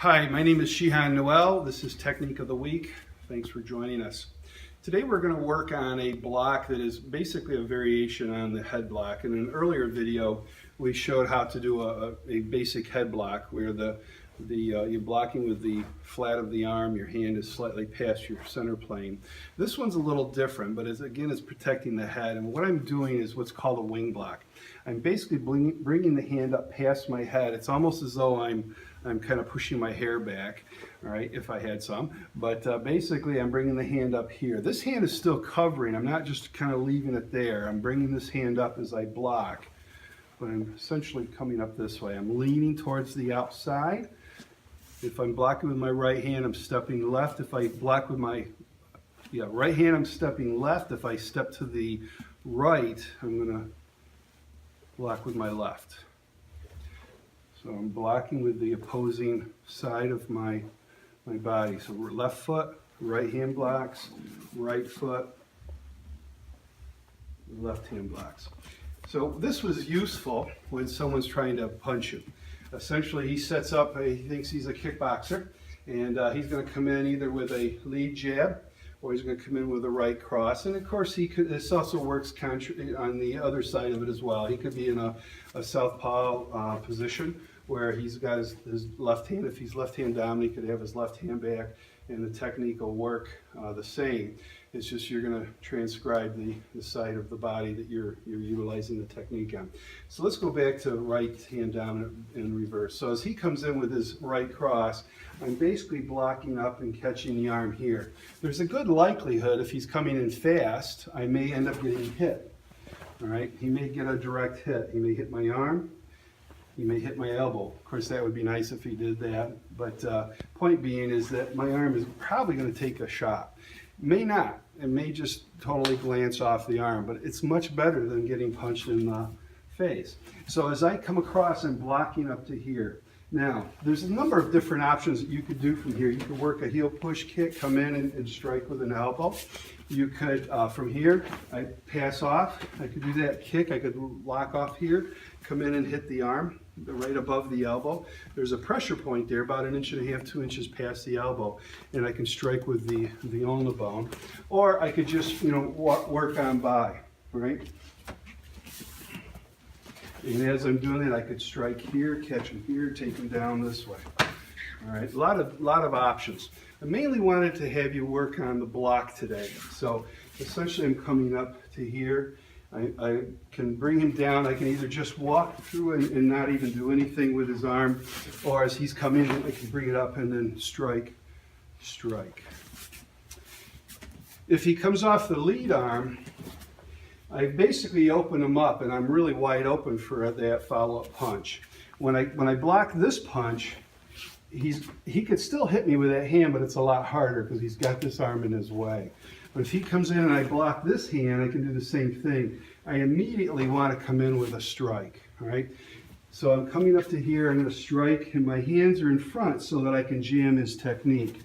Hi, my name is Shihan Noel. This is Technique of the Week. Thanks for joining us. Today we're going to work on a block that is basically a variation on the head block. In an earlier video we showed how to do a basic head block where you're blocking with the flat of the arm, your hand is slightly past your center plane. This one's a little different, but it's protecting the head, and what I'm doing is what's called a wing block. I'm basically bringing the hand up past my head. It's almost as though I'm kind of pushing my hair back, all right, if I had some. But basically I'm bringing the hand up here. This hand is still covering. I'm not just kind of leaving it there. I'm bringing this hand up as I block, but I'm essentially coming up this way. I'm leaning towards the outside. If I'm blocking with my right hand, I'm stepping left. If I block with my right hand, I'm stepping left. If I step to the right, I'm going to block with my left. So I'm blocking with the opposing side of my body. So left foot, right hand blocks, right foot, left hand blocks. So this was useful when someone's trying to punch you. Essentially he sets up, he thinks he's a kickboxer, and he's going to come in either with a lead jab or he's going to come in with a right cross. And of course this also works on the other side of it as well. He could be in a southpaw position where he's got his left hand. If he's left hand dominant, he could have his left hand back, and the technique will work the same. It's just you're going to transcribe the side of the body that you're utilizing the technique on. So let's go back to right hand dominant in reverse. So as he comes in with his right cross, I'm basically blocking up and catching the arm here. There's a good likelihood if he's coming in fast, I may end up getting hit. All right, he may get a direct hit. He may hit my arm. He may hit my elbow. Of course, that would be nice if he did that. But point being is that my arm is probably going to take a shot. May not. It may just totally glance off the arm, but it's much better than getting punched in the face. So as I come across, I'm blocking up to here. Now, there's a number of different options that you could do from here. You could work a heel push kick, come in and strike with an elbow. You could, from here, I pass off. I could do that kick. I could lock off here, come in and hit the arm right above the elbow. There's a pressure point there, about 1.5 inches, 2 inches past the elbow, and I can strike with the ulna bone. Or I could just, work on by, right? And as I'm doing it, I could strike here, catch him here, take him down this way. All right, a lot of options. I mainly wanted to have you work on the block today. So essentially I'm coming up to here. I can bring him down. I can either just walk through and not even do anything with his arm, or as he's coming in, I can bring it up and then strike. If he comes off the lead arm, I basically open him up and I'm really wide open for that follow-up punch. When I block this punch, he could still hit me with that hand, but it's a lot harder because he's got this arm in his way. But if he comes in and I block this hand, I can do the same thing. I immediately want to come in with a strike, all right? So I'm coming up to here, I'm going to strike, and my hands are in front so that I can jam his technique.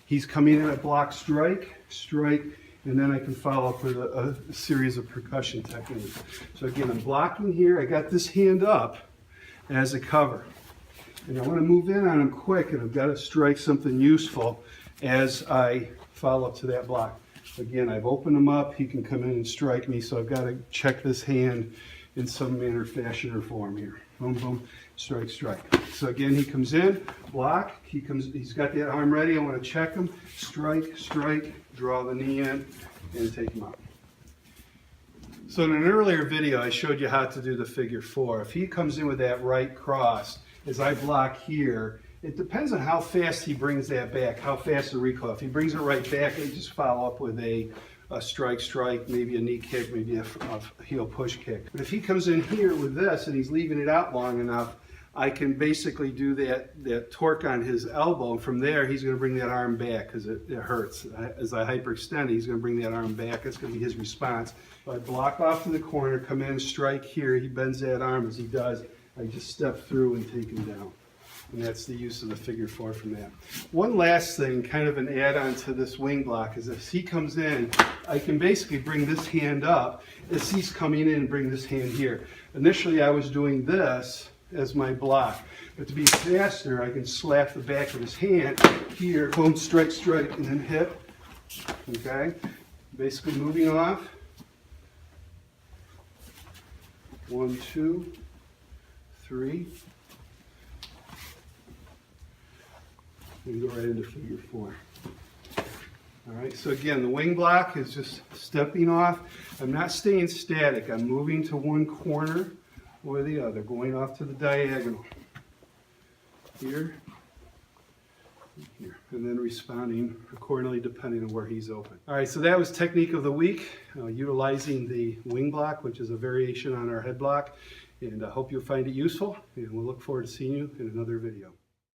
He's coming in at block, strike, and then I can follow up with a series of percussion techniques. So again, I'm blocking here. I got this hand up as a cover. And I want to move in on him quick, and I've got to strike something useful as I follow up to that block. Again, I've opened him up. He can come in and strike me, so I've got to check this hand in some manner, fashion, or form here. Boom, boom, strike. So again, he comes in, block. He's got that arm ready. I want to check him. Strike, draw the knee in, and take him out. So in an earlier video, I showed you how to do the figure 4. If he comes in with that right cross, as I block here, it depends on how fast he brings that back, how fast the recoil. If he brings it right back, I just follow up with a strike, maybe a knee kick, maybe a heel push kick. But if he comes in here with this and he's leaving it out long enough, I can basically do that torque on his elbow. And from there, he's going to bring that arm back because it hurts. As I hyperextend, he's going to bring that arm back. That's going to be his response. So I block off to the corner, come in, strike here. He bends that arm. As he does, I just step through and take him down. And that's the use of the figure 4 from that. One last thing, kind of an add-on to this wing block, is if he comes in, I can basically bring this hand up as he's coming in and bring this hand here. Initially I was doing this as my block. But to be faster, I can slap the back of his hand here, boom, strike, strike, and then hit. Okay? Basically moving off. 1, 2, 3. And go right into figure 4. All right, so again, the wing block is just stepping off. I'm not staying static. I'm moving to one corner or the other, going off to the diagonal. Here, here, and then responding accordingly depending on where he's open. All right, so that was technique of the week, utilizing the wing block, which is a variation on our head block. And I hope you'll find it useful, and we'll look forward to seeing you in another video.